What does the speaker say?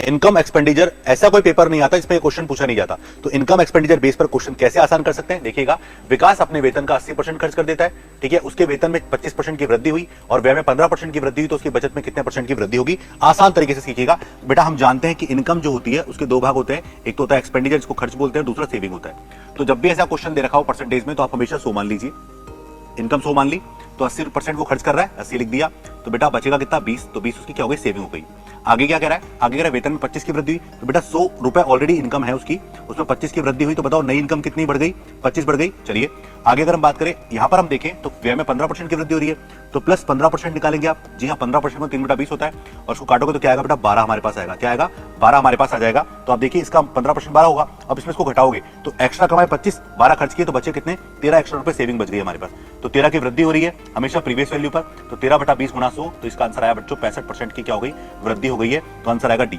Income expenditure ऐसा कोई paper नहीं आता इसमें क्वेश्चन पूछा नहीं जाता। तो इनकम एक्सपेंडिचर बेस पर क्वेश्चन कैसे आसान कर सकते हैं, देखिएगा। विकास अपने वेतन का 80% खर्च कर देता है, ठीक है। उसके वेतन में 25% की वृद्धि हुई और व्यय में 15% की वृद्धि हुई, तो उसकी बचत में कितने परसेंट की वृद्धि होगी, आसान तरीके से सीखिएगा। बेटा हम जानते हैं कि इनकम जो होती है उसके दो भाग होते हैं, एक तो होता है एक्सपेंडिचर जिसको खर्च बोलते हैं, दूसरा सेविंग होता है। तो जब भी ऐसा क्वेश्चन दे रखा हो परसेंटेज में, तो आप हमेशा 100 मान लीजिए। इनकम 100 मान ली तो 80% वो खर्च कर रहा है, 80 लिख दिया। तो बेटा बचेगा कितना, 20। तो 20 उसकी क्या हो गई, सेविंग हो गई। आगे क्या कह रहा है, आगे कह रहा है वेतन में 25 की वृद्धि हुई, तो बेटा 100 रुपए ऑलरेडी इनकम है उसकी, उसमें 25 की वृद्धि हुई, तो बताओ नई इनकम कितनी बढ़ गई, 25 बढ़ गई। चलिए आगे अगर हम बात करें, यहां पर हम देखें तो व्यय में 15% की वृद्धि हो रही है, तो प्लस 15% निकालेंगे आप। जी हाँ, 15% में 3/20 होता है, और उसको काटोगे तो क्या आएगा बेटा, 12 हमारे पास आएगा। क्या आएगा, 12 हमारे पास आ जाएगा। तो आप देखिए इसका 15% 12 होगा। अब इसमें इसको घटाओगे तो एक्स्ट्रा कमाए 25, 12 खर्च किए तो बचे कितने, 13 एक्स्ट्रा रुपए सेविंग बच गई हमारे पास। तो 13 की वृद्धि हो रही है हमेशा प्रीवियस वैल्यू पर, तो 13/20 गुना 100, तो इसका आंसर आया बच्चों 65% की क्या हो गई, वृद्धि हो गई है। तो आंसर आएगा डी।